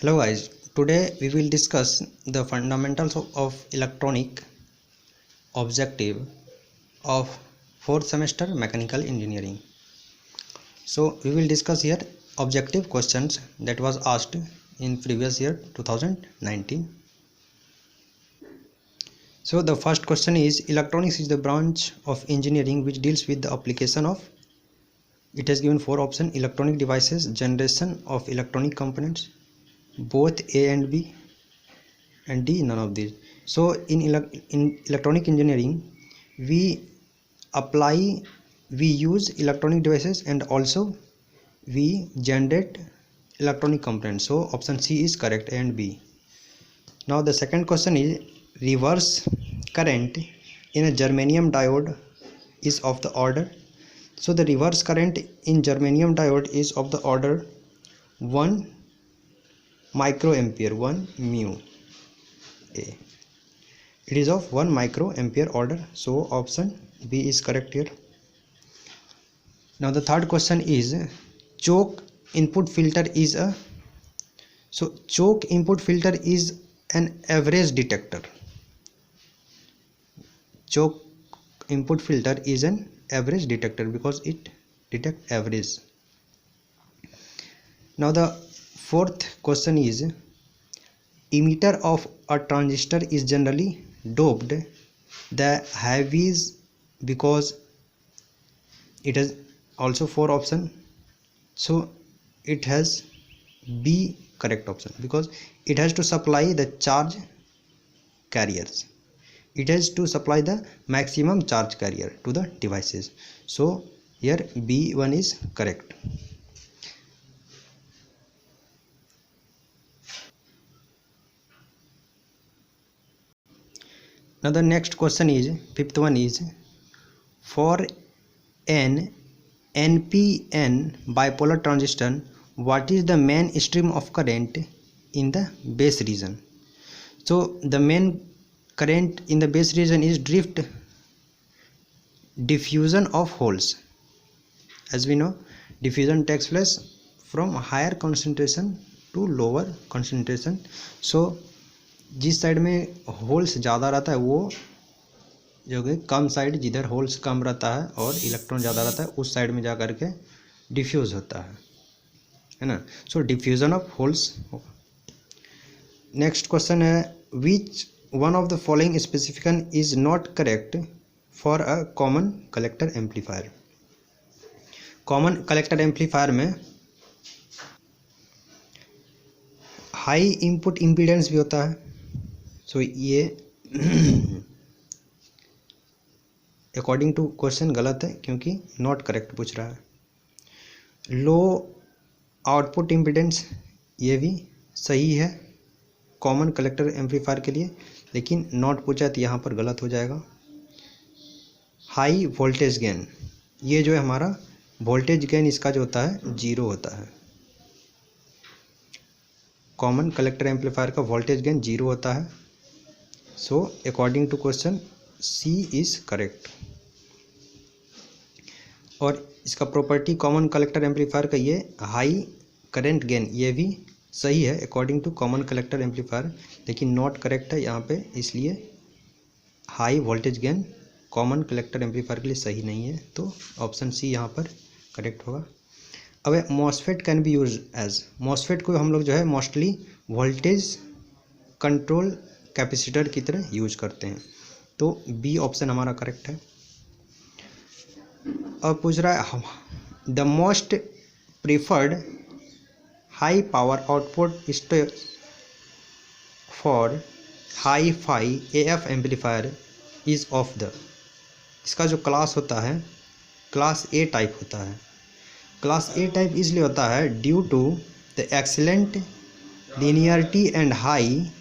Hello guys, today we will discuss the fundamentals of electronic objective of 4th semester mechanical engineering. So we will discuss here objective questions that was asked in previous year 2019. So the first question is, electronics is the branch of engineering which deals with the application of, it has given 4 options: electronic devices, generation of electronic components, both A and B, and D none of these. So in electronic engineering we use electronic devices and also we generate electronic components. So option C is correct, A and B. Now the second question is, reverse current in a germanium diode is of the order. So the reverse current in germanium diode is of the order 1 microampere, 1 mu A. It is of 1 microampere order. So option B is correct here. Now the third question is, choke input filter is a, so choke input filter is an average detector. Choke input filter is an average detector because it detects average. Now the fourth question is, emitter of a transistor is generally doped the heavies because it has also 4 options. So it has B correct option because it has to supply the charge carriers. It has to supply the maximum charge carrier to the devices. So here B1 is correct. Now the next question is, fifth one is, for an NPN bipolar transistor, what is the main stream of current in the base region? So the main current in the base region is diffusion of holes. As we know, diffusion takes place from higher concentration to lower concentration. So जिस side में holes ज़्यादा रहता है वो जो कि कम side, जिधर holes कम रहता है और इलेक्ट्रॉन ज़्यादा रहता है उस साइड में जा कर के डिफ्यूज़ होता है ना. So diffusion of holes. Next question है, which one of the following specification is not correct for a common collector amplifier. Common collector amplifier में हाई इनपुट इम्पीडेंस भी होता है. सो ये अकॉर्डिंग टू क्वेश्चन गलत है क्योंकि नॉट करेक्ट पूछ रहा है. लो आउटपुट इम्पीडेंस ये भी सही है कॉमन कलेक्टर एम्पलीफायर के लिए, लेकिन नॉट पूछा तो यहाँ पर गलत हो जाएगा. हाई वोल्टेज गेन, ये जो है हमारा वोल्टेज गेन इसका जो होता है 0 होता है. कॉमन कलेक्टर एम्पलीफायर का वोल्टेज गेन 0 होता है. So according to question C is correct. और इसका प्रॉपर्टी कॉमन कलेक्टर एम्पलीफायर का ये हाई करंट गेन ये भी सही है according to common collector amplifier, लेकिन नॉट करेक्ट है यहाँ पे, इसलिए high voltage gain common collector amplifier के लिए सही नहीं है. तो ऑप्शन सी यहाँ पर करेक्ट होगा. अब MOSFET can be use as, MOSFET को हम लोग जो है मोस्टली वोल्टेज कंट्रोल कैपेसिटर की तरह यूज करते हैं. तो बी ऑप्शन हमारा करेक्ट है. अब पूछ रहा है, the most preferred high power output stage for hi fi AF amplifier is of the, इसका जो क्लास होता है क्लास A टाइप होता है. क्लास A टाइप इसलिए होता है due to the excellent linearity and high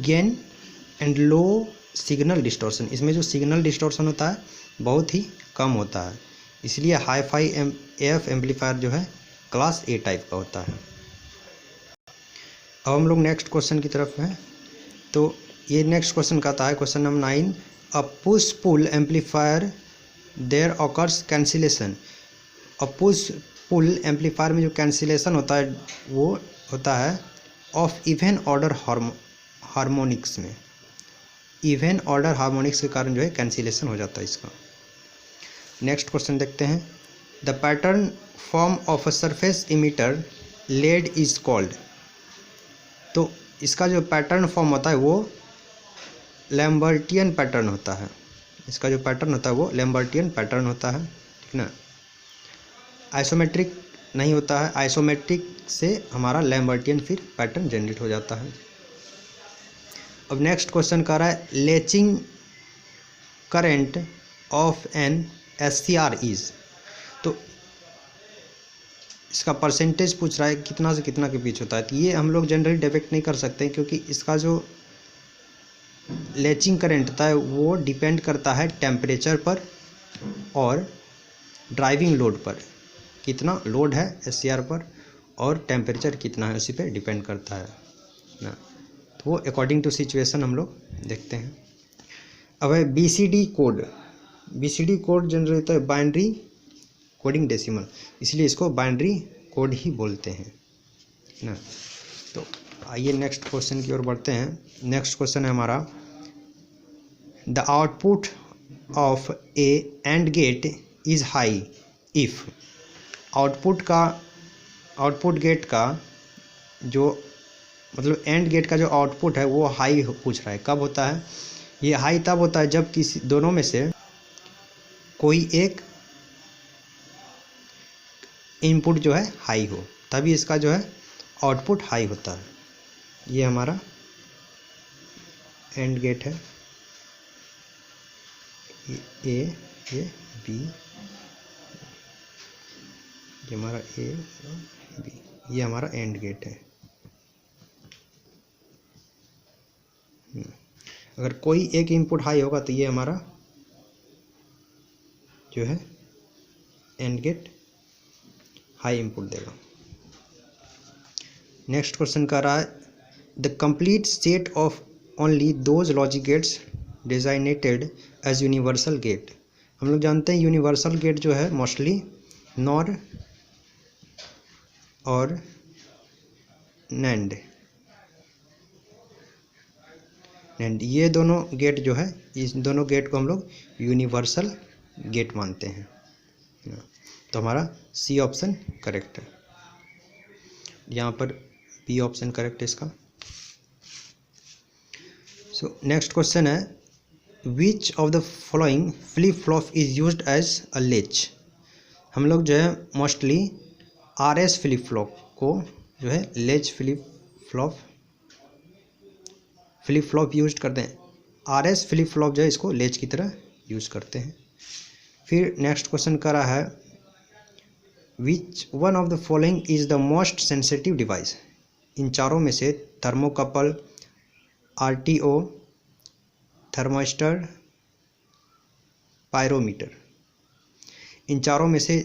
gain and low signal distortion. इसमें जो सिग्नल डिस्टॉर्शन होता है बहुत ही कम होता है, इसलिए हाई फाई AF एम्पलीफायर जो है क्लास A टाइप का होता है. अब हम लोग नेक्स्ट क्वेश्चन की तरफ हैं. तो ये नेक्स्ट क्वेश्चन कहता है, question number 9, a push pull amplifier there occurs cancellation. A push pull amplifier में जो कैंसिलेशन होता है वो होता है ऑफ इवन ऑर्डर हार्मोनिक्स में। इवन ऑर्डर हार्मोनिक्स के कारण जो है कैंसिलेशन हो जाता है इसका। नेक्स्ट क्वेश्चन देखते हैं। The pattern form of a surface emitter LED is called. तो इसका जो पैटर्न फॉर्म होता है वो लैम्बर्टियन पैटर्न होता है। इसका जो पैटर्न होता है वो लैम्बर्टियन पैटर्न होता है, ठीक ना। आइसोमेट्रिक नहीं होता है, आइसोमेट्रिक से हमारा लैम्बर्टियन फिर पैटर्न जनरेट हो जाता है। अब नेक्स्ट क्वेश्चन कर रहा है latching current of an SCR is. तो इसका परसेंटेज पूछ रहा है कितना से कितना के बीच होता है। तो ये हम लोग जनरली डिफेक्ट नहीं कर सकते क्योंकि इसका जो लेचिंग करंट होता है वो डिपेंड करता है टेम्परेचर पर और ड्राइविंग लोड पर। कितना लोड है SCR पर और टेम्परेचर कितना है उसी पे डिपेंड करता है ना। तो वो अकॉर्डिंग टू सिचुएशन हम लोग देखते हैं। अब है BCD code. BCD code generally होता है बाइनरी कोडिंग डेसिमल, इसलिए इसको बाइनरी कोड ही बोलते हैं ना। तो आइए नेक्स्ट क्वेश्चन की ओर बढ़ते हैं। नेक्स्ट क्वेश्चन है हमारा the output of a and gate is high if. Output gate का जो मतलब एंड गेट का जो आउटपुट है वो हाई पूछ रहा है। कब होता है ये? हाई तब होता है जब किसी दोनों में से कोई एक इनपुट जो है हाई हो, तभी इसका जो है आउटपुट हाई होता है। ये हमारा एंड गेट है, ये बी, ये हमारा ए बी, ये हमारा एंड गेट है। अगर कोई एक इनपुट हाई होगा तो ये हमारा जो है एंड गेट हाई इनपुट देगा। नेक्स्ट क्वेश्चन कर रहा है the complete set of only those logic gates designated as universal gate. हम लोग जानते हैं यूनिवर्सल गेट जो है मोस्टली नॉर और नैंड ये दोनों गेट जो है, इस दोनों गेट को हम लोग यूनिवर्सल गेट मानते हैं। तो हमारा सी ऑप्शन करेक्ट है, यहाँ पर बी ऑप्शन करेक्ट है इसका। सो नेक्स्ट क्वेश्चन है which of the following flip flop is used as a latch. हम लोग जो है मोस्टली RS फ्लिप फ्लॉप को जो है लेच फ्लिप फ्लॉप यूज करते हैं। RS फ्लिप फ्लॉप जो है इसको लेच की तरह यूज करते हैं। फिर नेक्स्ट क्वेश्चन कर रहा है which one of the following is the most sensitive device. इन चारों में से थर्मोकपल, RTO, थर्मास्टर, पायरोमीटर, इन चारों में से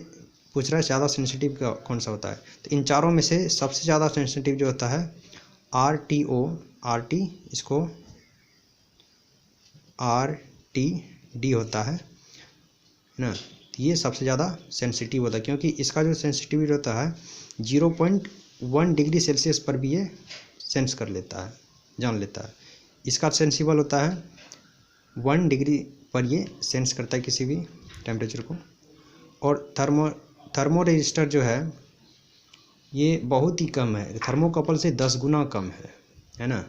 पूछ रहा है ज़्यादा सेंसिटिव कौन सा होता है। तो इन चारों में से सबसे ज़्यादा सेंसिटिव जो होता है RT इसको RTD होता है ना। तो ये सबसे ज़्यादा सेंसिटिव होता है क्योंकि इसका जो सेंसिटिविटी होता है 0.1 डिग्री सेल्सियस पर भी ये सेंस कर लेता है, जान लेता है। इसका सेंसिबल होता है 1 डिग्री पर ये सेंस करता है किसी भी टेम्परेचर को। और थर्मो रजिस्टर जो है ये बहुत ही कम है, थर्मोकपल से 10 गुना कम है ना।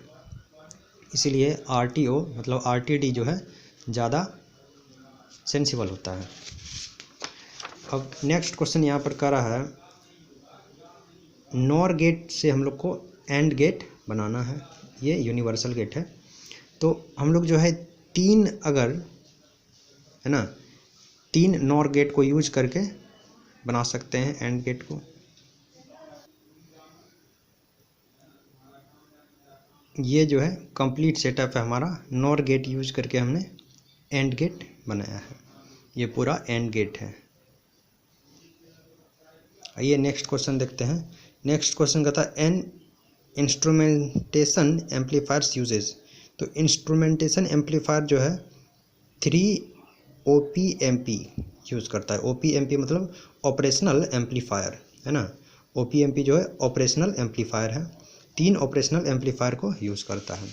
इसीलिए RTO मतलब RTD जो है ज़्यादा सेंसिबल होता है। अब नेक्स्ट क्वेश्चन यहाँ पर कर रहा है नॉर गेट से हम लोग को एंड गेट बनाना है। ये यूनिवर्सल गेट है। तो हम लोग जो है 3 अगर है ना 3 नॉर गेट को यूज करके बना सकते हैं एंड गेट को। ये जो है कंप्लीट सेटअप है हमारा, नॉर गेट यूज करके हमने एंड गेट बनाया है। ये पूरा एंड गेट है। आइए नेक्स्ट क्वेश्चन देखते हैं। नेक्स्ट क्वेश्चन कहता है एन इंस्ट्रूमेंटेशन एम्पलीफायर्स यूजेज। तो इंस्ट्रूमेंटेशन एम्पलीफायर जो है 3 OPMP यूज़ करता है। OPMP मतलब ऑपरेशनल एम्पलीफायर। है ना। OPMP जो है ऑपरेशनल एम्पलीफायर है, 3 ऑपरेशनल एम्पलीफायर को यूज़ करता है।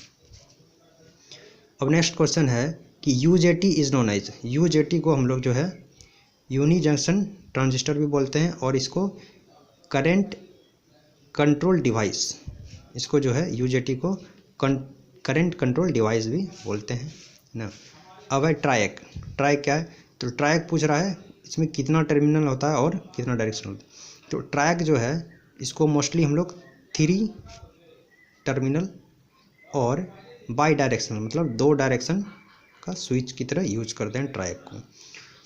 अब नेक्स्ट क्वेश्चन है कि UJT is known as, UJT को हम लोग जो है यूनी जंक्शन ट्रांजिस्टर भी बोलते हैं, और इसको करंट कंट्रोल डिवाइस, इसको जो है UJT को करंट कंट्रोल डिवाइस भी बोलते हैं ना। अब है ट्रायक, ट्रायक क्या है, तो ट्रायक पूछ रहा है इसमें कितना टर्मिनल होता है और कितना डायरेक्शन होता है। तो ट्रायक जो है इसको मोस्टली हम लोग 3 टर्मिनल और बाई डायरेक्शनल, मतलब 2 डायरेक्शन का स्विच की तरह यूज करते हैं ट्रायक को।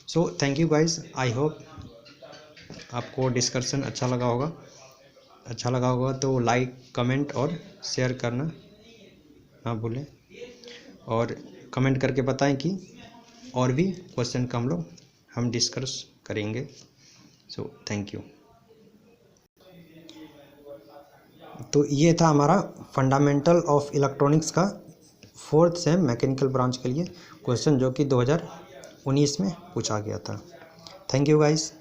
So thank you guys, I hope आपको डिस्कशन अच्छा लगा होगा तो लाइक कमेंट और शेयर करना ना भूलें, और कमेंट करके बताएं कि और भी क्वेश्चन का हम डिस्कस करेंगे। So thank you. तो ये था हमारा फंडामेंटल ऑफ इलेक्ट्रॉनिक्स का 4th सेम मैकेनिकल ब्रांच के लिए क्वेश्चन, जो कि 2019 में पूछा गया था। Thank you guys.